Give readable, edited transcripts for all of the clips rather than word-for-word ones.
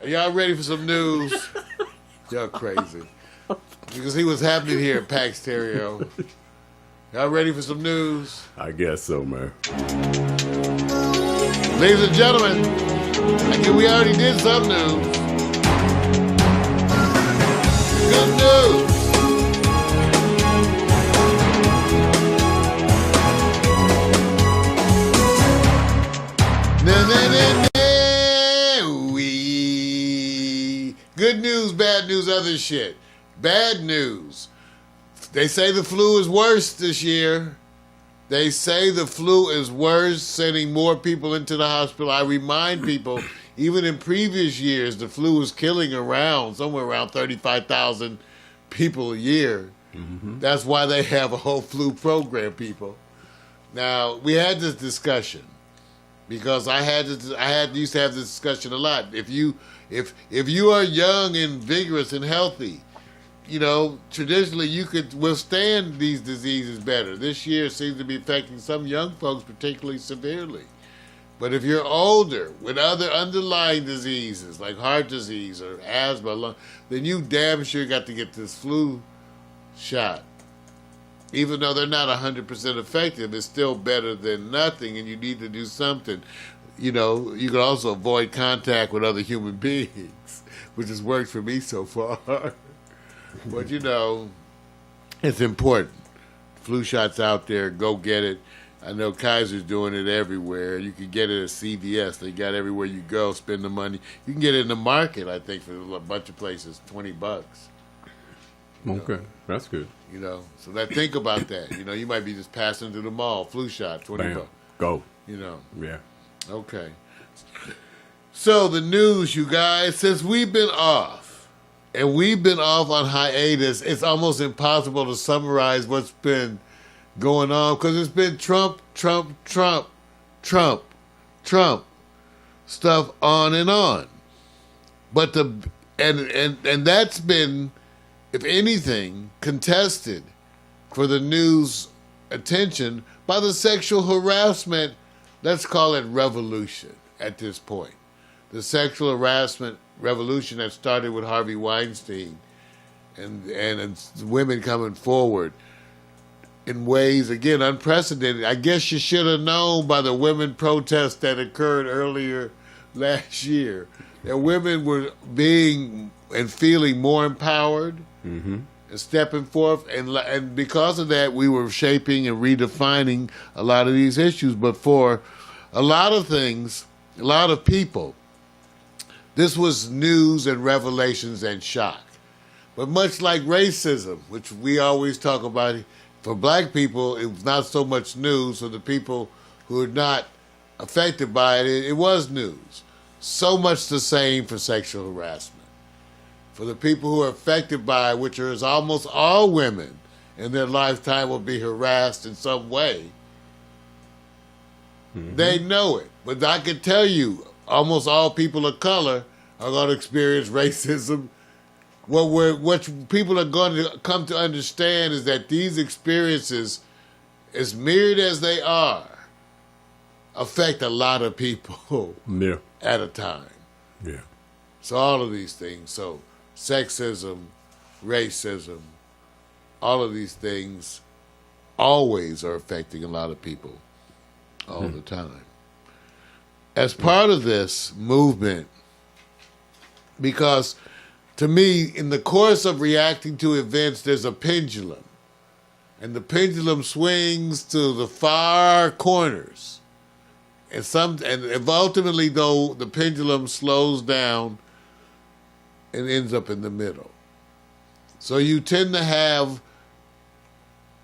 Are y'all ready for some news? Y'all crazy. Because he was happening here at Pax Stereo. Y'all ready for some news? I guess so, man. Ladies and gentlemen, I guess we already did some news. Good news. Good news, bad news, other shit. Bad news. They say the flu is worse this year. They say the flu is worse, sending more people into the hospital. I remind people, even in previous years, the flu was killing somewhere around 35,000 people a year. Mm-hmm. That's why they have a whole flu program, people. Now, we had this discussion because I used to have this discussion a lot. If you are young and vigorous and healthy, you know, traditionally you could withstand these diseases better. This year seems to be affecting some young folks particularly severely. But if you're older with other underlying diseases like heart disease or asthma, then you damn sure got to get this flu shot. Even though they're not 100% effective, it's still better than nothing, and you need to do something. You know, you can also avoid contact with other human beings, which has worked for me so far. But, you know, it's important. Flu shots out there, go get it. I know Kaiser's doing it everywhere. You can get it at CVS. They got everywhere you go, spend the money. You can get it in the market, I think, for a bunch of places, $20. Okay, that's good. You know, so think about that. You know, you might be just passing through the mall, flu shot, $20. Go. You know. Yeah. Okay. So the news, you guys, since we've been off, and we've been off on hiatus, it's almost impossible to summarize what's been going on because it's been Trump stuff on and on. But and that's been, if anything, contested for the news attention by the sexual harassment, let's call it revolution at this point. The sexual harassment revolution that started with Harvey Weinstein and women coming forward in ways, again, unprecedented. I guess you should have known by the women protests that occurred earlier last year that women were being and feeling more empowered and stepping forth. And because of that, we were shaping and redefining a lot of these issues. But for a lot of things, a lot of people, this was news and revelations and shock. But much like racism, which we always talk about, for black people, it was not so much news. For the people who are not affected by it, it was news. So much the same for sexual harassment. For the people who are affected by it, which is almost all women in their lifetime will be harassed in some way, they know it. But I can tell you, almost all people of color are going to experience racism. What people are going to come to understand is that these experiences, as myriad as they are, affect a lot of people at a time. Yeah. So all of these things, so sexism, racism, all of these things always are affecting a lot of people all the time. As part of this movement, because to me, in the course of reacting to events, there's a pendulum. And the pendulum swings to the far corners. And ultimately, though, the pendulum slows down and ends up in the middle. So you tend to have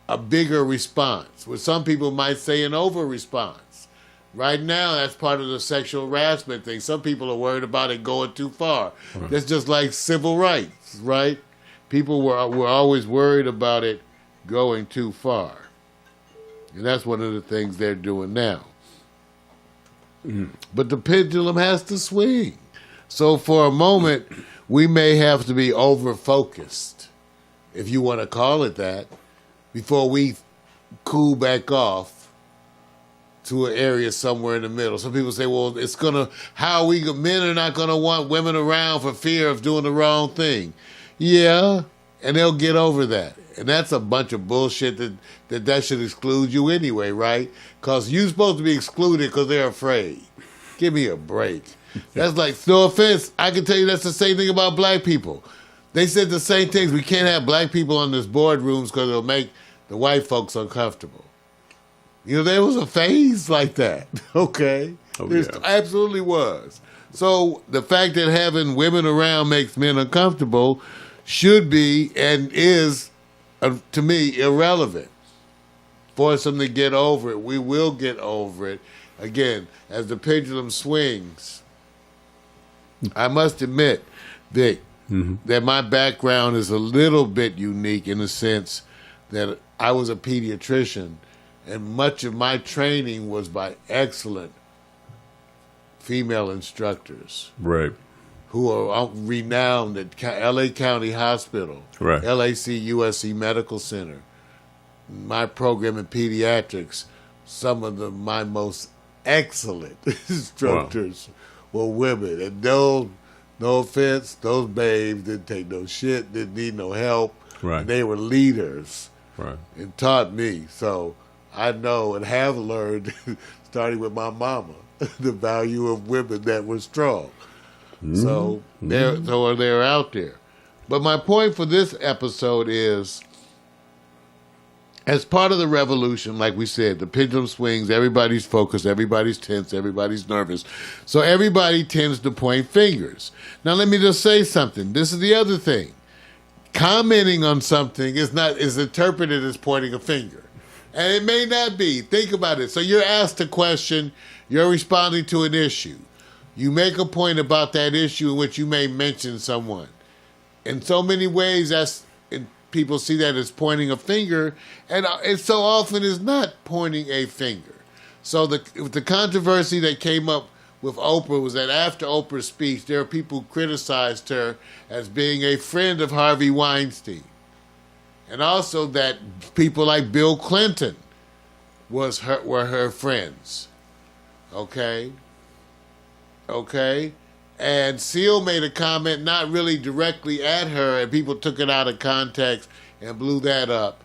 a bigger response, what some people might say an over-response. Right now, that's part of the sexual harassment thing. Some people are worried about it going too far. Right. That's just like civil rights, right? People were always worried about it going too far. And that's one of the things they're doing now. But the pendulum has to swing. So for a moment, we may have to be over-focused, if you want to call it that, before we cool back off to an area somewhere in the middle. Some people say, well, men are not going to want women around for fear of doing the wrong thing. Yeah, and they'll get over that. And that's a bunch of bullshit that should exclude you anyway, right? Because you're supposed to be excluded because they're afraid. Give me a break. That's like, no offense, I can tell you that's the same thing about black people. They said the same things. We can't have black people in this boardrooms because it'll make the white folks uncomfortable. You know, there was a phase like that, okay? There absolutely was. So the fact that having women around makes men uncomfortable should be and is, to me, irrelevant. Force them to get over it. We will get over it. Again, as the pendulum swings, I must admit, Vic, that my background is a little bit unique in the sense that I was a pediatrician, and much of my training was by excellent female instructors. Right. Who are renowned at L.A. County Hospital, right. LAC USC Medical Center. My program in pediatrics, some of my most excellent instructors were women. And no offense, those babes didn't take no shit, didn't need no help. Right. And they were leaders. Right. And taught me. So I know and have learned, starting with my mama, the value of women that were strong. So they're out there. But my point for this episode is, as part of the revolution, like we said, the pendulum swings, everybody's focused, everybody's tense, everybody's nervous. So everybody tends to point fingers. Now let me just say something. This is the other thing. Commenting on something is interpreted as pointing a finger. And it may not be. Think about it. So you're asked a question, you're responding to an issue. You make a point about that issue in which you may mention someone. In so many ways, people see that as pointing a finger, and it so often is not pointing a finger. So the controversy that came up with Oprah was that after Oprah's speech, there are people who criticized her as being a friend of Harvey Weinstein. And also that people like Bill Clinton were her friends. Okay? And Seal made a comment not really directly at her, and people took it out of context and blew that up.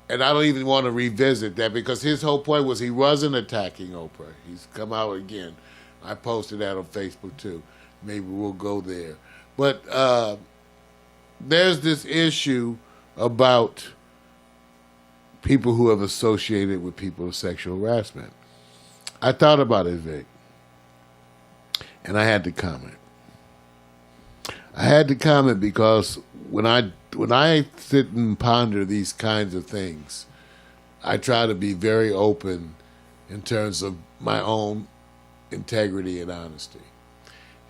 And I don't even want to revisit that because his whole point was he wasn't attacking Oprah. He's come out again. I posted that on Facebook too. Maybe we'll go there. But there's this issue about people who have associated with people with sexual harassment. I thought about it, Vic. And I had to comment. I had to comment because when I sit and ponder these kinds of things, I try to be very open in terms of my own integrity and honesty.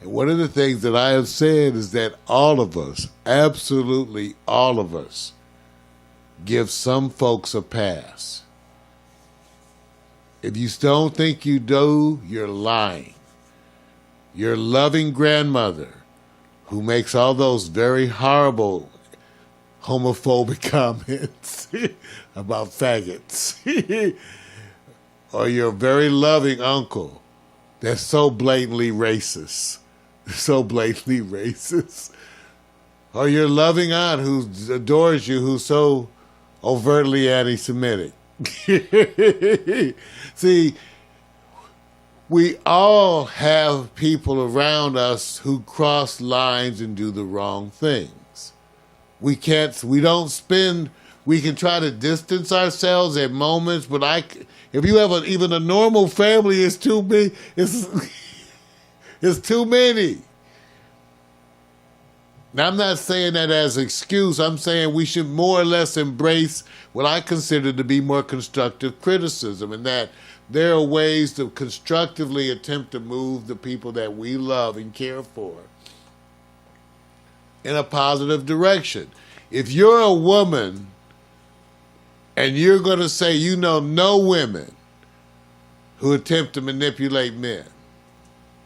And one of the things that I have said is that all of us, absolutely all of us, give some folks a pass. If you don't think you do, you're lying. Your loving grandmother, who makes all those very horrible homophobic comments about faggots, or your very loving uncle that's so blatantly racist, or your loving aunt who adores you, who's so overtly anti-Semitic. See, we all have people around us who cross lines and do the wrong things. We can try to distance ourselves at moments, but if you have even a normal family, it's too big. It's too many. Now, I'm not saying that as an excuse. I'm saying we should more or less embrace what I consider to be more constructive criticism, and that there are ways to constructively attempt to move the people that we love and care for in a positive direction. If you're a woman and you're going to say you know no women who attempt to manipulate men,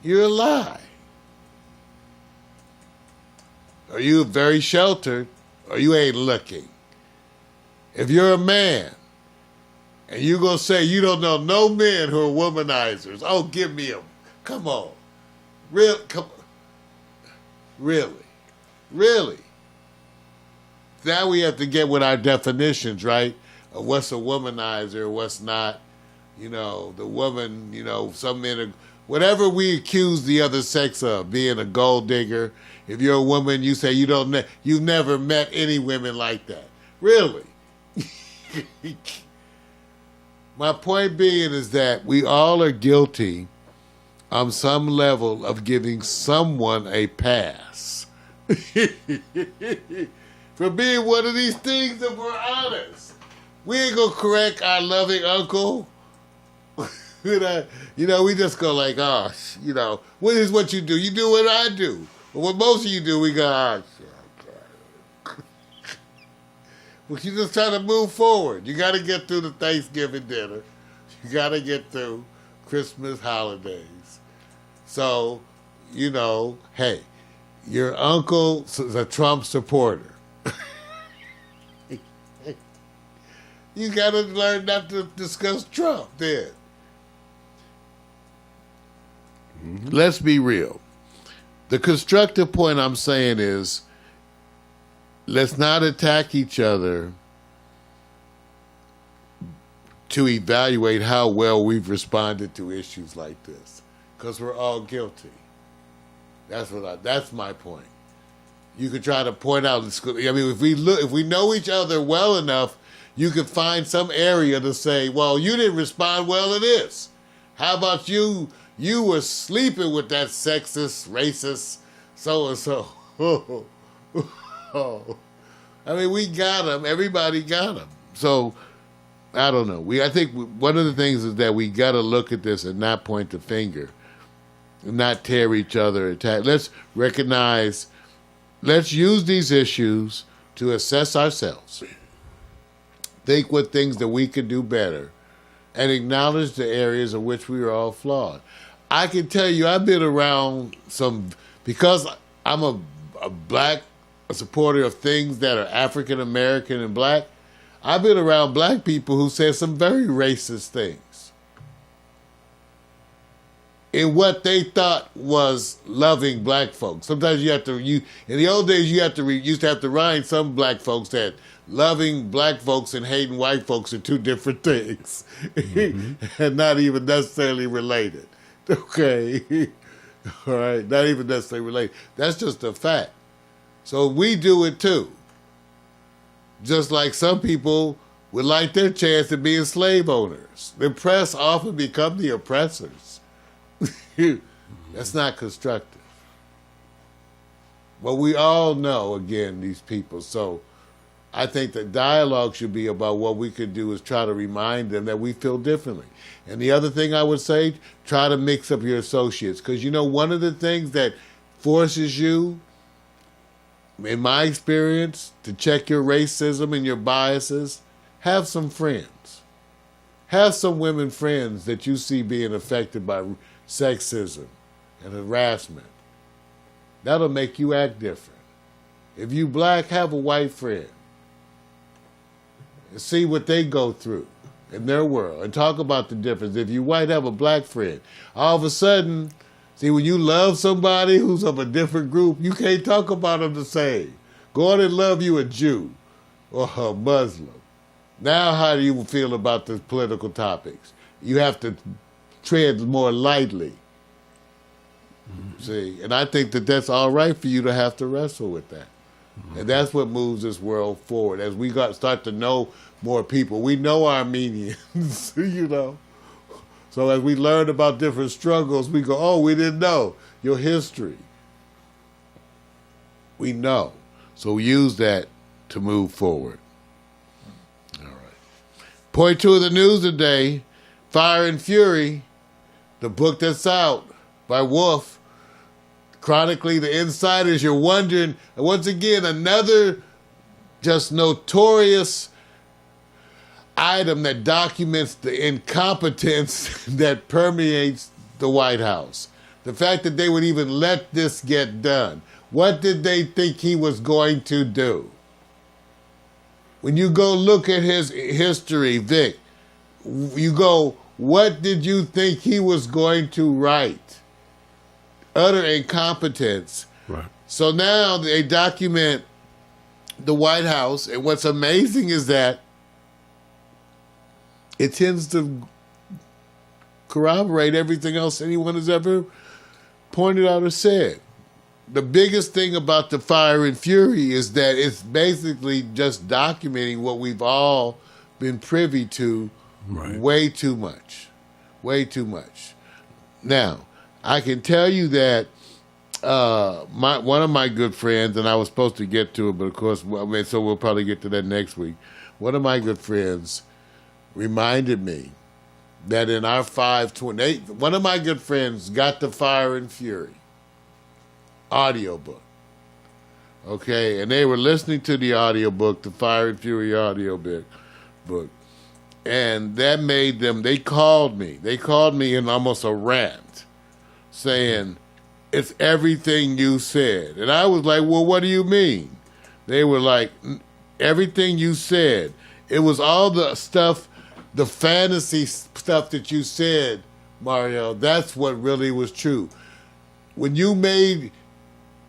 you're a lie. Or you're very sheltered, or you ain't looking. If you're a man And you gonna say you don't know no men who are womanizers. Oh, give me them. Come on. Really? Now we have to get with our definitions, right? Of what's a womanizer, what's not. You know, the woman, you know, some men are, whatever we accuse the other sex of, being a gold digger. If you're a woman, you say you've never met any women like that. Really? My point being is that we all are guilty on some level of giving someone a pass for being one of these things if we're honest. We ain't gonna correct our loving uncle. You know, we just go like, oh, you know, what is what you do? You do what I do. But what most of you do, we go, oh, shit. Well, you just try to move forward. You got to get through the Thanksgiving dinner. You got to get through Christmas holidays. So, you know, hey, your uncle is a Trump supporter. You got to learn not to discuss Trump then. Mm-hmm. Let's be real. The constructive point I'm saying is, let's not attack each other to evaluate how well we've responded to issues like this, because we're all guilty. That's my point. You could try to point out. I mean, if we know each other well enough, you could find some area to say, well, you didn't respond well to this. How about you? You were sleeping with that sexist, racist, so and so. I mean, we got them. Everybody got them. So, I don't know. I think one of the things is that we got to look at this and not point the finger, and not tear each other attack. Let's recognize. Let's use these issues to assess ourselves. Think what things that we could do better, and acknowledge the areas in which we are all flawed. I can tell you, I've been around because I'm a supporter of things that are African American and black. I've been around black people who said some very racist things in what they thought was loving black folks. Sometimes in the old days, used to have to remind some black folks that loving black folks and hating white folks are two different things, mm-hmm. and not even necessarily related. Okay, all right, not even necessarily related. That's just a fact. So we do it too. Just like some people would like their chance of being slave owners. The oppressed often become the oppressors. That's not constructive. But we all know, again, these people. So I think the dialogue should be about what we could do is try to remind them that we feel differently. And the other thing I would say, try to mix up your associates. Because, you know, one of the things that forces you, in my experience, to check your racism and your biases, have some friends. Have some women friends that you see being affected by sexism and harassment. That'll make you act different. If you black, have a white friend. And see what they go through in their world and talk about the difference. If you white, have a black friend. All of a sudden, see, when you love somebody who's of a different group, you can't talk about them the same. Go on and love you a Jew or a Muslim. Now how do you feel about the political topics? You have to tread more lightly. Mm-hmm. See, and I think that that's all right for you to have to wrestle with that. Mm-hmm. And that's what moves this world forward. As we start to know more people, we know Armenians, you know. So as we learn about different struggles, we go, oh, we didn't know your history. We know. So we use that to move forward. All right. Point 2 of the news today, Fire and Fury, the book that's out by Wolf, chronically the insiders. You're wondering, once again, another just notorious item that documents the incompetence that permeates the White House. The fact that they would even let this get done. What did they think he was going to do? When you go look at his history, Vic, You go, what did you think he was going to write? Utter incompetence. Right. So now they document the White House, and what's amazing is that it tends to corroborate everything else anyone has ever pointed out or said. The biggest thing about the Fire and Fury is that it's basically just documenting what we've all been privy to way too much. Way too much. Now, I can tell you that one of my good friends, and I was supposed to get to it, but of course, so we'll probably get to that next week. One of my good friends reminded me that in our 520, one of my good friends got the Fire and Fury audiobook. Okay, and they were listening to the audiobook, the Fire and Fury audiobook, and that made them, they called me in almost a rant, saying, it's everything you said. And I was like, well, what do you mean? They were like, everything you said. It was all the stuff, the fantasy stuff that you said, Mario. That's what really was true. When you made,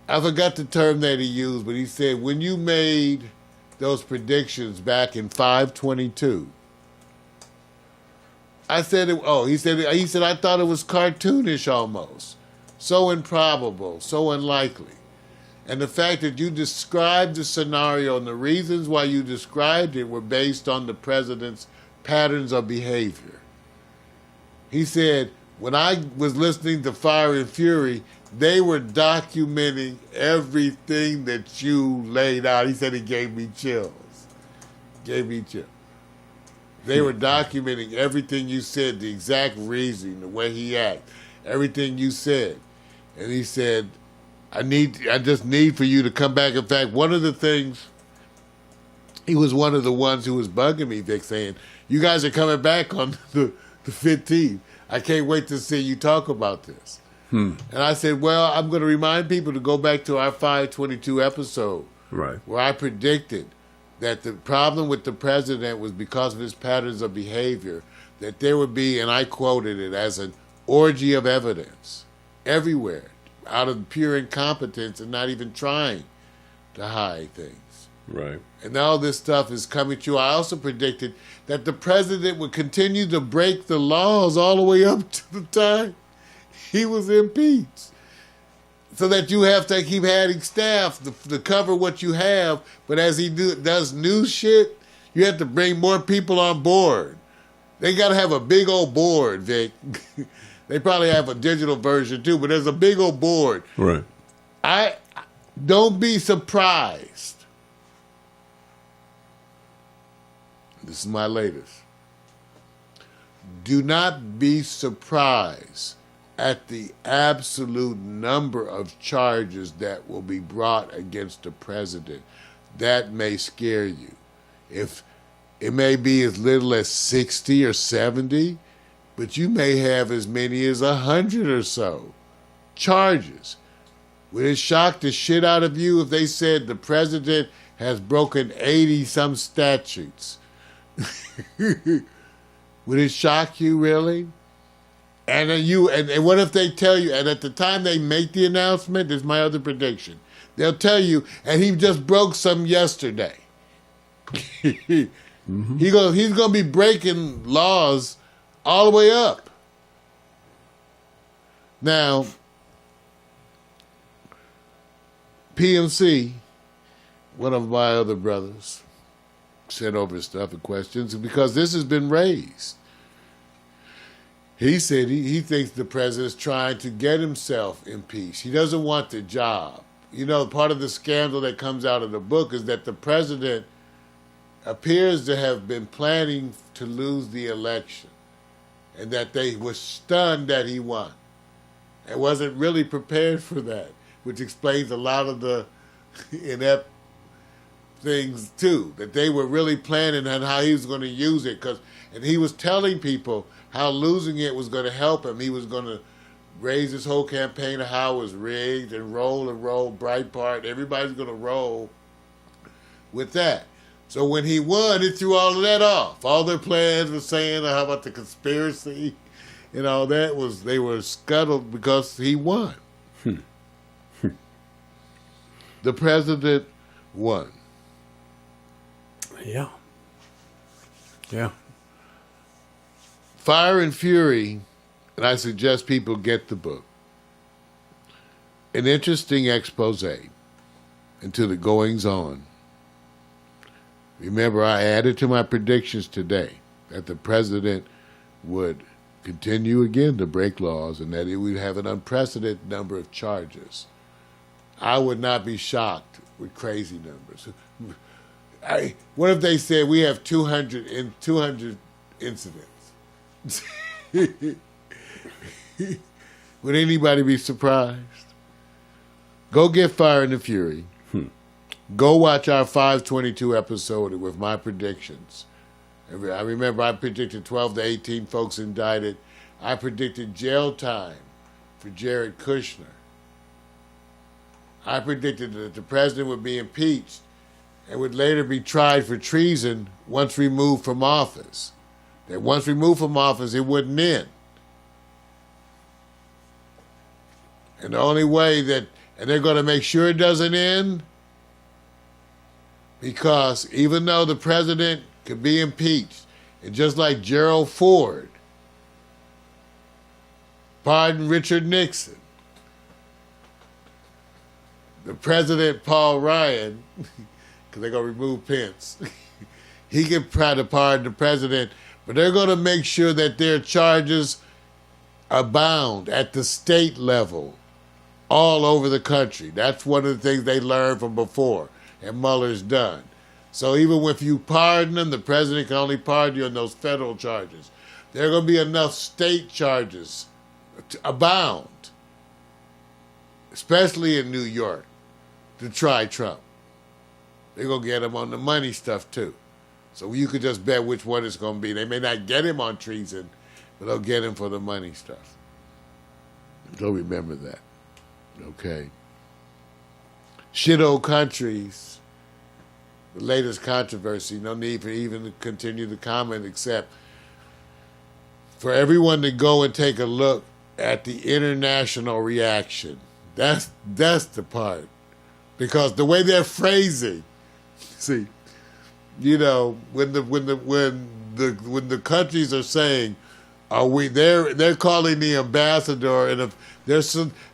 I forgot the term that he used, but he said, when you made those predictions back in 522, I said, he said, I thought it was cartoonish almost. So improbable, so unlikely. And the fact that you described the scenario and the reasons why you described it were based on the president's patterns of behavior. He said, when I was listening to Fire and Fury, they were documenting everything that you laid out. He said it gave me chills. They were documenting everything you said, the exact reason, the way he acted, everything you said. And he said, I just need for you to come back. In fact, one of the things, he was one of the ones who was bugging me, Vic, saying, you guys are coming back on the 15th. I can't wait to see you talk about this. And I said, well, I'm going to remind people to go back to our 522 episode, where I predicted that the problem with the president was because of his patterns of behavior, that there would be, and I quoted it, as an orgy of evidence everywhere, out of pure incompetence and not even trying to hide things. Right. And all this stuff is coming true. I also predicted that the president would continue to break the laws all the way up to the time he was impeached. So that you have to keep adding staff to cover what you have, but as he does new shit, you have to bring more people on board. They got to have a big old board, Vic. They probably have a digital version too, but there's a big old board. Right. Don't be surprised. This is my latest. Do not be surprised at the absolute number of charges that will be brought against the president. That may scare you. If it may be as little as 60 or 70, but you may have as many as 100 or so charges. Would it shock the shit out of you if they said the president has broken 80-some statutes? Would it shock you, really? And and what if they tell you, and at the time they make the announcement, this is my other prediction, they'll tell you, and he just broke some yesterday. He's going to be breaking laws all the way up. Now, PMC, one of my other brothers, sent over stuff and questions because this has been raised. He said he thinks the president's trying to get himself impeached. He doesn't want the job. You know, part of the scandal that comes out of the book is that the president appears to have been planning to lose the election and that they were stunned that he won and wasn't really prepared for that, which explains a lot of the inept things too, that they were really planning on how he was going to use it. And he was telling people how losing it was going to help him. He was going to raise his whole campaign of how it was rigged and roll, Breitbart. Everybody's going to roll with that. So when he won, it threw all of that off. All their plans were saying, how about the conspiracy? And all that they were scuttled because he won. The president won. Yeah. Yeah. Fire and Fury, and I suggest people get the book. An interesting expose into the goings on. Remember, I added to my predictions today that the president would continue again to break laws and that he would have an unprecedented number of charges. I would not be shocked with crazy numbers. What if they said we have 200 incidents? Would anybody be surprised? Go get Fire and the Fury. Go watch our 522 episode with my predictions. I remember I predicted 12 to 18 folks indicted. I predicted jail time for Jared Kushner. I predicted that the president would be impeached and would later be tried for treason once removed from office. That once removed from office, it wouldn't end. And the only way that, and they're going to make sure it doesn't end, because even though the president could be impeached, and just like Gerald Ford pardoned Richard Nixon, the president, Paul Ryan, because they're going to remove Pence, he can try to pardon the president, but they're going to make sure that their charges abound at the state level all over the country. That's one of the things they learned from before, and Mueller's done. So even if you pardon them, the president can only pardon you on those federal charges. There are going to be enough state charges to abound, especially in New York, to try Trump. They're going to get him on the money stuff too. So you could just bet which one it's going to be. They may not get him on treason, but they'll get him for the money stuff. So remember that. Okay. Shithole countries, the latest controversy, no need for even to continue the comment except for everyone to go and take a look at the international reaction. That's the part. Because the way they're phrasing, see, you know, when the countries are saying, are we? They're calling the ambassador, and if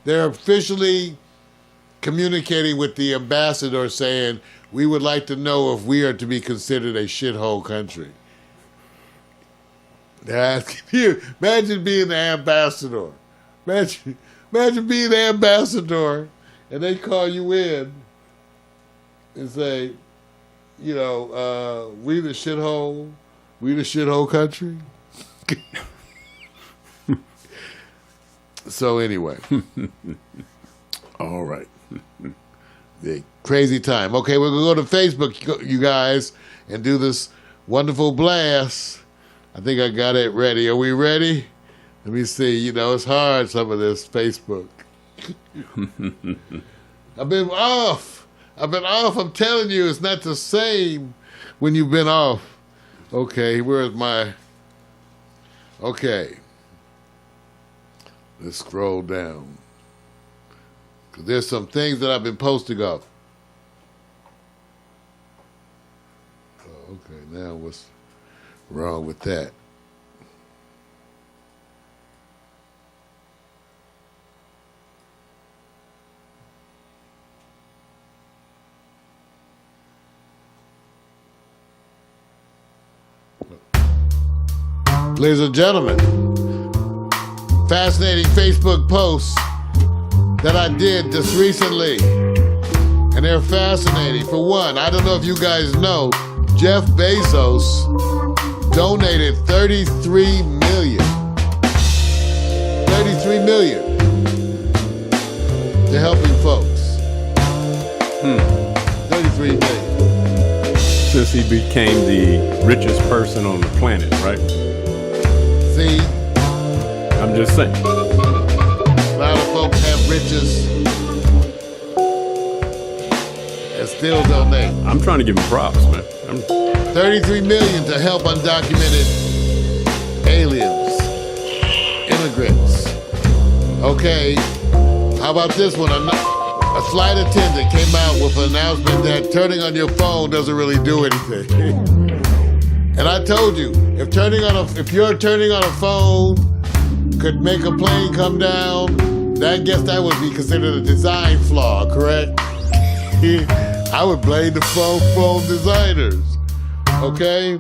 they're officially communicating with the ambassador, saying we would like to know if we are to be considered a shithole country. They're asking you. Imagine being the ambassador. Imagine being the ambassador, and they call you in and say, you know, we the shithole country. So anyway, all right, the crazy time. Okay, we're gonna go to Facebook, you guys, and do this wonderful blast. I think I got it ready. Are we ready? Let me see. You know, it's hard, some of this Facebook. I've been off. I'm telling you, it's not the same when you've been off. Okay, where's my... Okay. Let's scroll down. Because there's some things that I've been posting up. Oh, okay, now what's wrong with that? Ladies and gentlemen, fascinating Facebook posts that I did just recently. And they're fascinating. For one, I don't know if you guys know, Jeff Bezos donated $33 million. $33 million to helping folks. 33 million. Since he became the richest person on the planet, right? See? I'm just saying. A lot of folks have riches. And that still donate. I'm trying to give him props, man. 33 million to help undocumented aliens, immigrants. Okay, how about this one? A flight attendant came out with an announcement that turning on your phone doesn't really do anything. And I told you, if you're turning on a phone could make a plane come down, I guess that would be considered a design flaw, correct? I would blame the phone designers. Okay?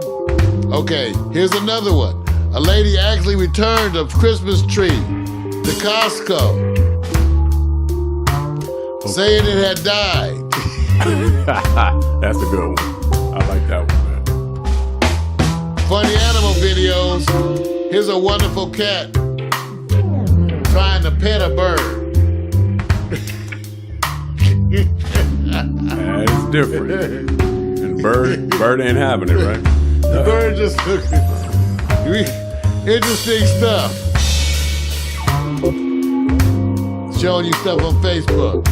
Okay, here's another one. A lady actually returned a Christmas tree to Costco, saying it had died. That's a good one. I like that one, man. Funny animal videos. Here's a wonderful cat trying to pet a bird. It's different. And bird ain't having it, right? The bird just looking. Interesting stuff. Showing you stuff on Facebook.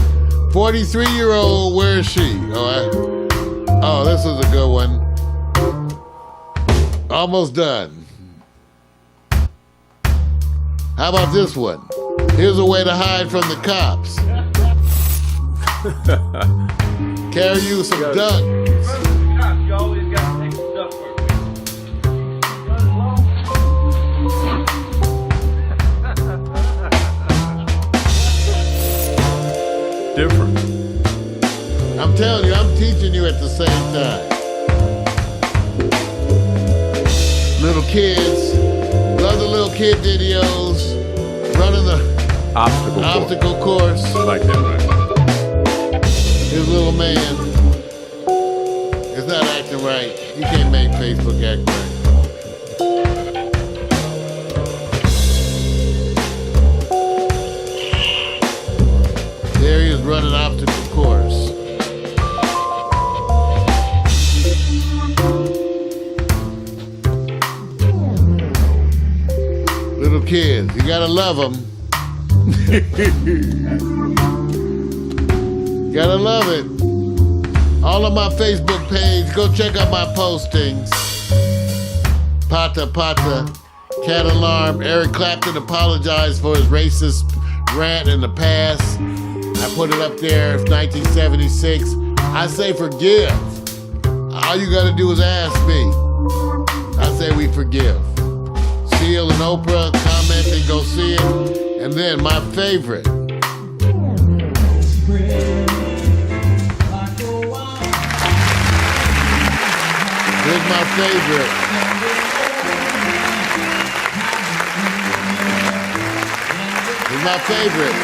43-year-old, where is she? Oh, this was a good one. Almost done. How about this one? Here's a way to hide from the cops. Carry you some duck. You always got to take some duck work. Different. I'm telling you, I'm teaching you at the same time. Little kids, love the little kid videos, running the obstacle course. I like that, man. His little man is not acting right. You can't make Facebook act right. There he is running obstacle course. Little kids, you gotta love them. Gotta love it. All on my Facebook page. Go check out my postings. Pata, cat alarm. Eric Clapton apologized for his racist rant in the past. I put it up there, 1976. I say forgive. All you gotta do is ask me. I say we forgive. Seal and Oprah, comment and go see it. And then my favorite. Here's my favorite. Here's my favorite.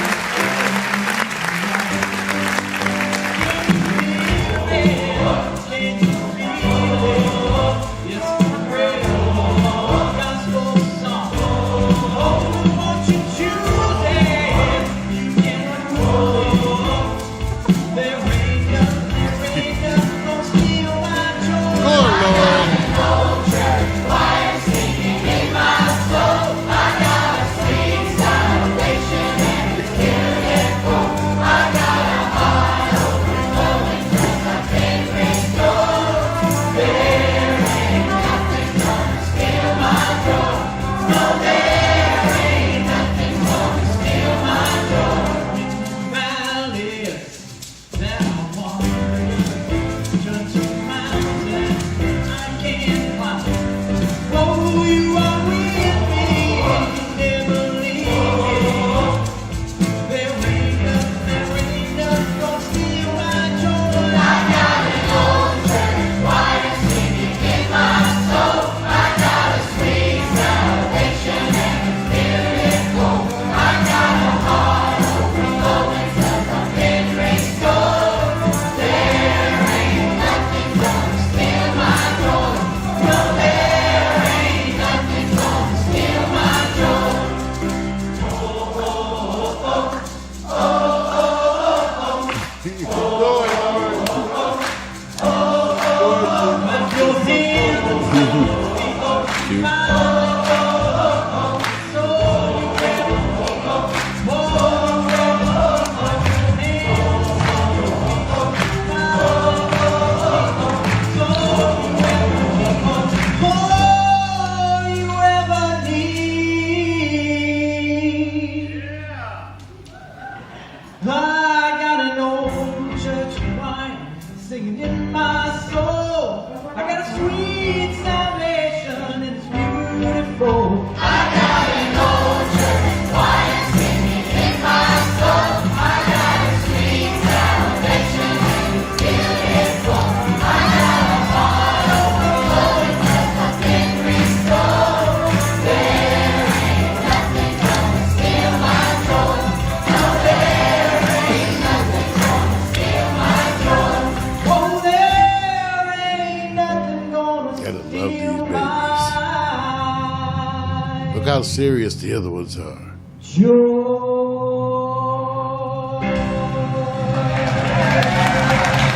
how serious the other ones are.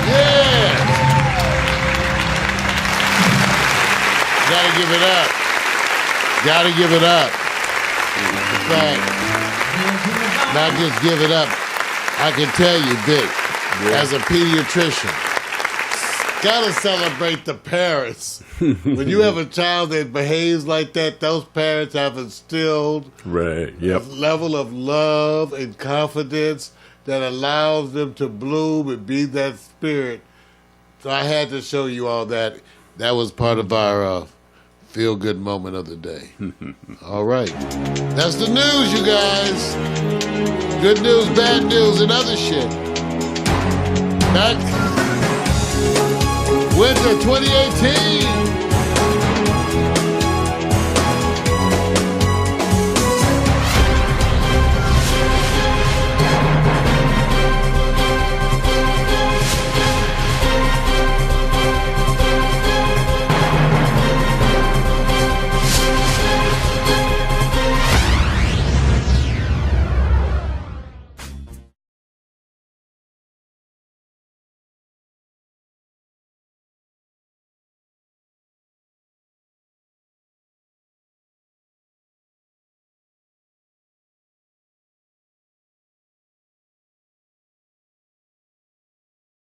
Yeah! Gotta give it up. Gotta give it up. In fact, not just give it up. I can tell you, Vic, as a pediatrician, gotta celebrate the parents. When you have a child that behaves like that, those parents have instilled Right. Yep. a level of love and confidence that allows them to bloom and be that spirit. So I had to show you all that. That was part of our feel-good moment of the day. All right. That's the news, you guys. Good news, bad news, and other shit. Back winter 2018.